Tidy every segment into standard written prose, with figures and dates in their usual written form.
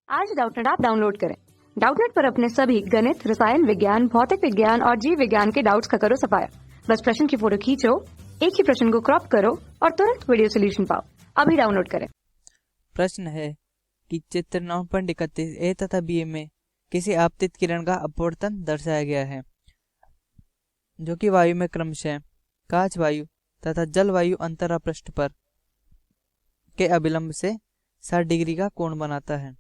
आज Doubtnut app download करें। Doubtnut पर अपने सभी गणित, रसायन विज्ञान, भौतिक विज्ञान और जीव विज्ञान के डाउट्स का करो सफाया। बस प्रश्न की फोटो खींचो, एक ही प्रश्न को क्रॉप करो और तुरंत वीडियो सोल्यूशन पाओ। अभी डाउनलोड करें। प्रश्न है कि चित्र 9.31 ए तथा बी में किसी आपतित किरण का अपवर्तन दर्शाया गया है, जो कि वायु में क्रमशः काच वायु तथा जल वायु अंतरा पृष्ठ पर के अभिलंब से 60 डिग्री का कोण बनाता है।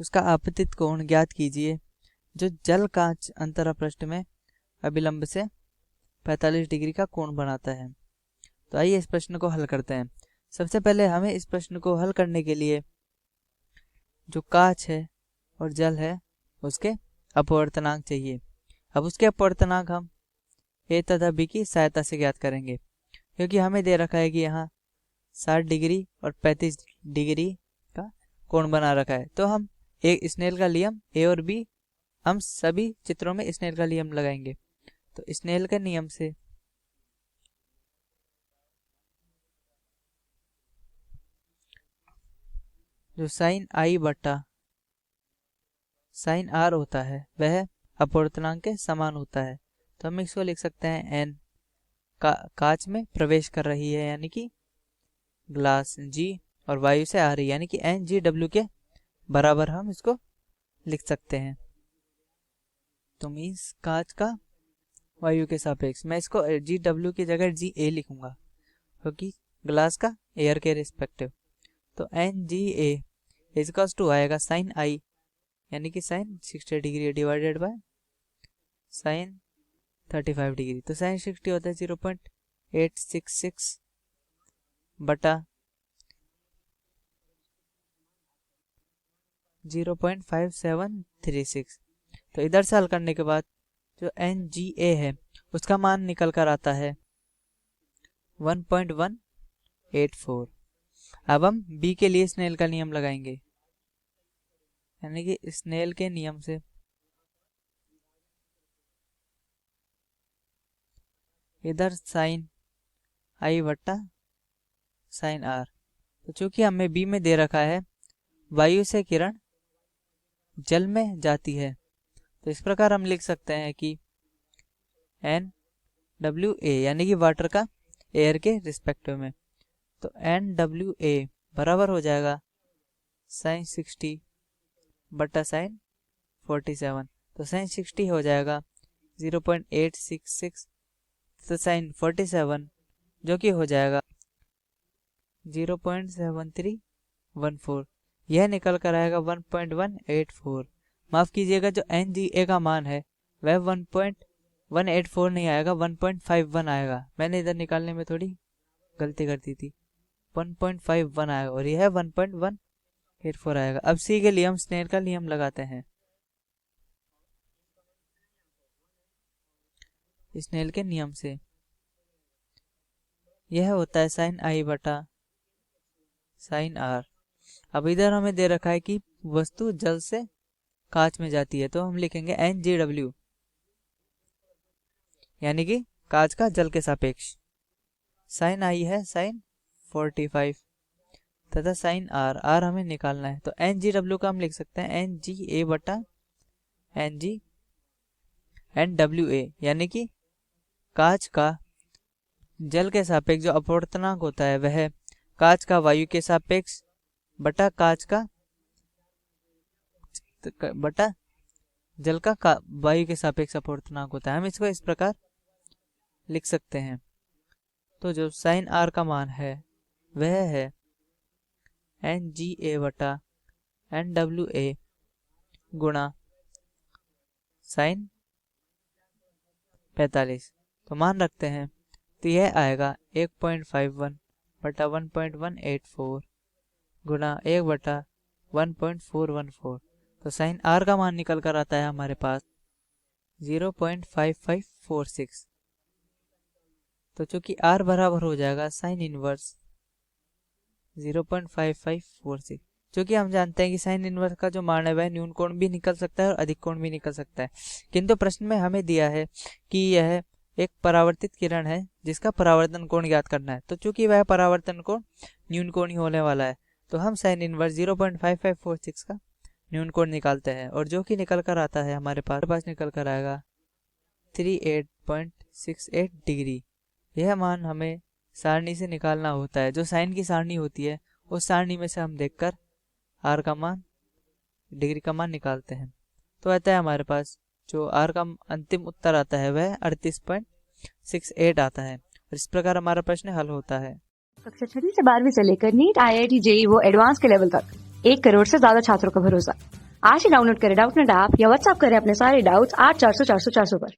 उसका आपतित कोण ज्ञात कीजिए जो जल कांच अंतरा पृष्ठ में अभिलंब से 45 डिग्री का कोण बनाता है। तो आइए इस प्रश्न को हल करते हैं। सबसे पहले हमें इस प्रश्न को हल करने के लिए जो कांच है और जल है उसके अपवर्तनांक चाहिए। अब उसके अपवर्तनांक हम ए तथा बी की सहायता से ज्ञात करेंगे, क्योंकि हमें दे रखा है कि यहाँ 60 डिग्री और 35 डिग्री का कोण बना रखा है। तो हम एक स्नेल का नियम ए और बी, हम सभी चित्रों में स्नेल का नियम लगाएंगे। तो स्नेल के नियम से जो साइन आई बटा साइन आर होता है वह अपवर्तनांक के समान होता है। तो हम इसको लिख सकते हैं एन कांच में प्रवेश कर रही है यानी कि ग्लास जी, और वायु से आ रही है यानी कि एन जी डब्ल्यू के बराबर हम इसको लिख सकते हैं। तो मीन्स कांच का वायु के सापेक्ष, मैं इसको जी डब्ल्यू की जगह जी ए लिखूंगा क्योंकि ग्लास का एयर के रिस्पेक्टिव। तो N G A equals to आएगा साइन आई यानी कि sine 60 degree divided by sine 35 degree. तो साइन 60 होता है 0.866 बटा 0.5736। तो इधर से हल करने के बाद जो एन जी ए है उसका मान निकल कर आता है 1.184। अब हम बी के लिए स्नेल का नियम लगाएंगे, यानी कि स्नेल के नियम से इधर साइन आई बट्टा साइन आर। तो चूंकि हमें बी में दे रखा है वायु से किरण जल में जाती है, तो इस प्रकार हम लिख सकते हैं कि एन डब्ल्यू ए यानी कि वाटर का एयर के रिस्पेक्टिव में। तो एन डब्ल्यू ए बराबर हो जाएगा साइन 60 बटा साइन 47। तो साइन 60 हो जाएगा 0.866, तो साइन 47 जो कि हो जाएगा 0.7314, यह निकल कर आएगा 1.184। माफ कीजिएगा, जो एन जी ए का मान है वह 1.184 नहीं आएगा, 1.51 आएगा। मैंने इधर निकालने में थोड़ी गलती कर दी थी, 1.51 आएगा और यह 1.184 आएगा। अब सी के लिए हम स्नेल का नियम लगाते हैं। स्नेल के नियम से यह होता है साइन आई बटा साइन आर। अब इधर हमें दे रखा है कि वस्तु जल से कांच में जाती है, तो हम लिखेंगे एन जी डब्ल्यू यानी कि कांच का जल के सापेक्ष। साइन आई है साइन 45 तथा साइन आर, आर हमें निकालना है। तो एन जी डब्ल्यू का हम लिख सकते हैं एन जी ए बटा N G N W A, यानी कि कांच का जल के सापेक्ष जो अपवर्तनांक होता है वह कांच का वायु के सापेक्ष बटा कांच का बटा जल का वायु के सापेक्ष अपवर्तनांक होता है। हम इसको इस प्रकार लिख सकते हैं। तो जो साइन आर का मान है वह है एन जी ए बटा एन डब्ल्यू ए गुणा साइन 45। तो मान रखते हैं, तो यह आएगा 1.51 बटा 1.184 गुणा 1 बटा 1.414। तो साइन आर का मान निकल कर आता है हमारे पास 0.5546। तो चूंकि आर बराबर हो जाएगा साइन इनवर्स 0.5546, क्योंकि हम जानते हैं कि साइन इनवर्स का जो मान है वह न्यून कोण भी निकल सकता है और अधिक कोण भी निकल सकता है। किंतु प्रश्न में हमें दिया है कि यह एक परावर्तित किरण है जिसका परावर्तन कोण ज्ञात करना है। तो चूंकि वह परावर्तन कोण न्यून कोण ही होने वाला है, तो हम साइन इनवर्स 0.5546 का न्यून कोण निकालते हैं और जो कि निकल कर आता है हमारे पास निकल कर आएगा 38.68 डिग्री। यह मान हमें सारणी से निकालना होता है। जो साइन की सारणी होती है उस सारणी में से हम देखकर आर का मान, डिग्री का मान निकालते हैं। तो आता है हमारे पास जो आर का अंतिम उत्तर आता है वह 38.68 आता है। और इस प्रकार हमारा प्रश्न हल होता है। कक्षा 6वीं से 12वीं से लेकर नीट, IIT, JEE वो एडवांस के लेवल तक 1 करोड़ से ज्यादा छात्रों का भरोसा। आज ही डाउनलोड करें डाउटनेट ऐप या व्हाट्सएप करें अपने सारे डाउट्स 8400 400 400 पर।